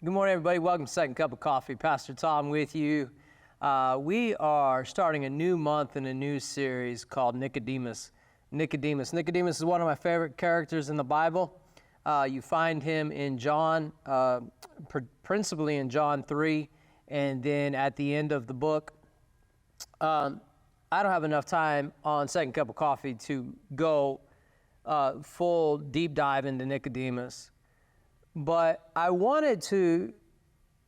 Good morning, everybody. Welcome to Second Cup of Coffee. Pastor Tom with you. We are starting a new month in a new series called Nicodemus. Nicodemus is one of my favorite characters in the Bible. You find him in John, principally in John 3, and then at the end of the book. I don't have enough time on Second Cup of Coffee to go full deep dive into Nicodemus. But I wanted to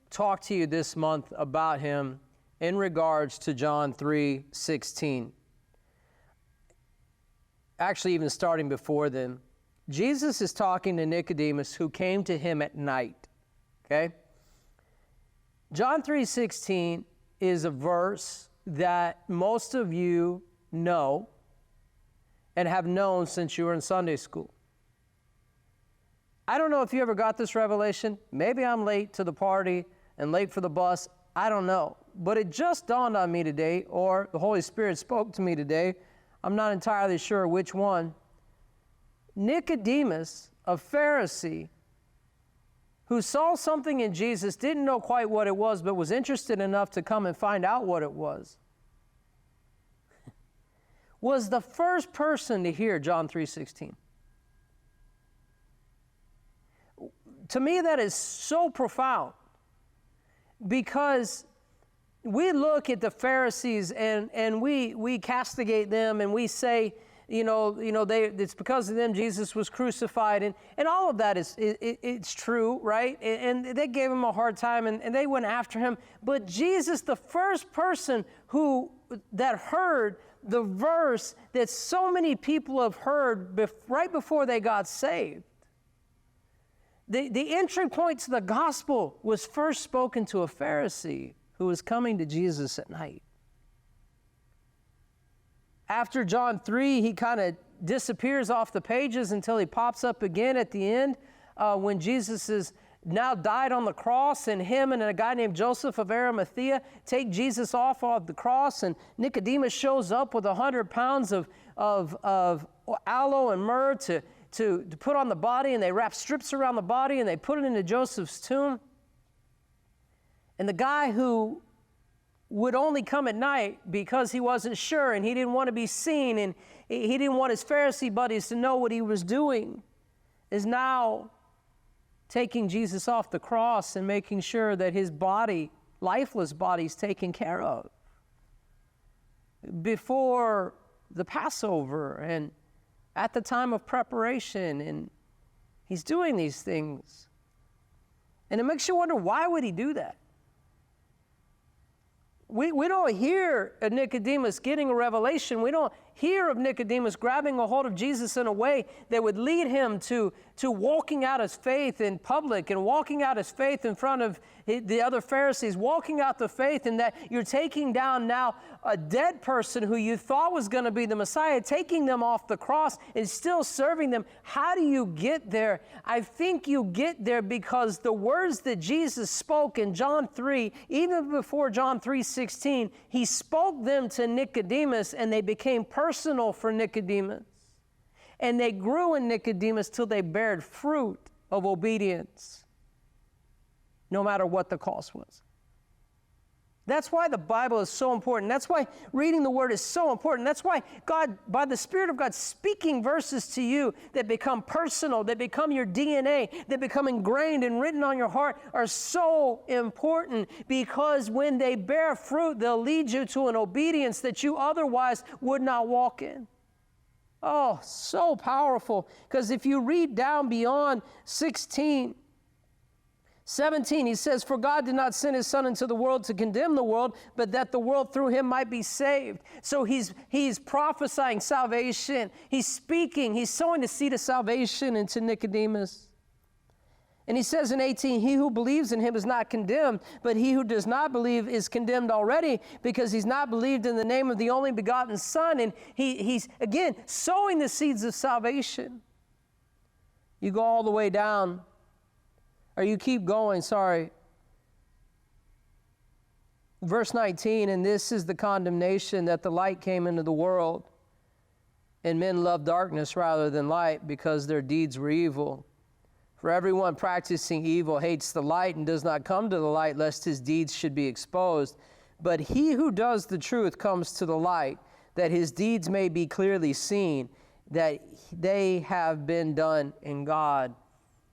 talk to you this month about him in regards to John 3:16. Actually, even starting before then, Jesus is talking to Nicodemus who came to him at night. Okay? John 3:16 is a verse that most of you know and have known since you were in Sunday school. I don't know if you ever got this revelation. Maybe I'm late to the party and late for the bus. I don't know. But it just dawned on me today, or the Holy Spirit spoke to me today. I'm not entirely sure which one. Nicodemus, a Pharisee, who saw something in Jesus, didn't know quite what it was, but was interested enough to come and find out what it was the first person to hear John 3:16. To me, that is so profound, because we look at the Pharisees and we castigate them and we say, it's because of them Jesus was crucified, and all of that it's true, right? And they gave him a hard time and they went after him. But Jesus, the first person that heard the verse that so many people have heard right before they got saved. The entry point to the gospel was first spoken to a Pharisee who was coming to Jesus at night. After John 3, he kind of disappears off the pages until he pops up again at the end when Jesus is now died on the cross, and him and a guy named Joseph of Arimathea take Jesus off the cross, and Nicodemus shows up with 100 pounds of aloe and myrrh to put on the body, and they wrap strips around the body and they put it into Joseph's tomb. And the guy who would only come at night because he wasn't sure and he didn't want to be seen and he didn't want his Pharisee buddies to know what he was doing is now taking Jesus off the cross and making sure that his body, lifeless body, is taken care of before the Passover and at the time of preparation, and he's doing these things. And it makes you wonder, why would he do that? We don't hear of Nicodemus getting a revelation. We don't hear of Nicodemus grabbing a hold of Jesus in a way that would lead him to walking out his faith in public and walking out his faith in front of the other Pharisees, walking out the faith in that you're taking down now a dead person who you thought was going to be the Messiah, taking them off the cross and still serving them. How do you get there? I think you get there because the words that Jesus spoke in John 3, even before John 3:16, he spoke them to Nicodemus and they became personal for Nicodemus. And they grew in Nicodemus till they bared fruit of obedience, no matter what the cost was. That's why the Bible is so important. That's why reading the Word is so important. That's why God, by the Spirit of God, speaking verses to you that become personal, that become your DNA, that become ingrained and written on your heart are so important, because when they bear fruit, they'll lead you to an obedience that you otherwise would not walk in. Oh, so powerful. Because if you read down beyond 17, he says, "For God did not send his Son into the world to condemn the world, but that the world through him might be saved." So he's prophesying salvation. He's speaking. He's sowing the seed of salvation into Nicodemus. And he says in 18, "He who believes in him is not condemned, but he who does not believe is condemned already, because he's not believed in the name of the only begotten Son." And he's, again, sowing the seeds of salvation. You go all the way down, or you keep going, Verse 19, "And this is the condemnation, that the light came into the world, and men loved darkness rather than light, because their deeds were evil. For everyone practicing evil hates the light and does not come to the light, lest his deeds should be exposed. But he who does the truth comes to the light, that his deeds may be clearly seen, that they have been done in God.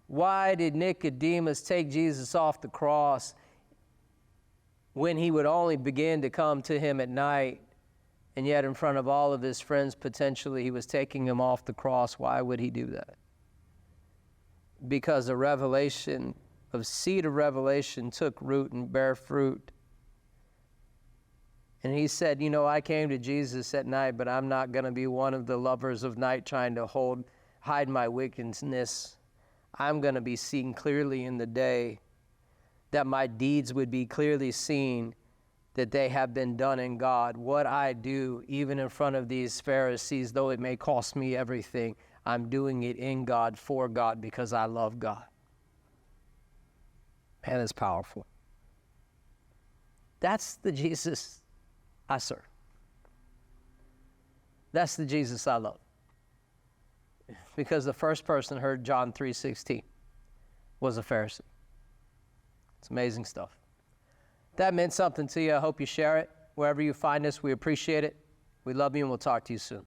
Why did Nicodemus take Jesus off the cross when he would only begin to come to him at night, and yet in front of all of his friends potentially he was taking him off the cross? Why would he do that? Because a seed of revelation took root and bare fruit. And he said, you know, I came to Jesus at night, but I'm not going to be one of the lovers of night trying to hide my wickedness. I'm going to be seen clearly in the day, that my deeds would be clearly seen, that they have been done in God. What I do, even in front of these Pharisees, though it may cost me everything, I'm doing it in God, for God, because I love God. Man, that's powerful. That's the Jesus I serve. That's the Jesus I love. Because the first person heard John 3:16 was a Pharisee. It's amazing stuff. That meant something to you. I hope you share it. Wherever you find us, we appreciate it. We love you, and we'll talk to you soon.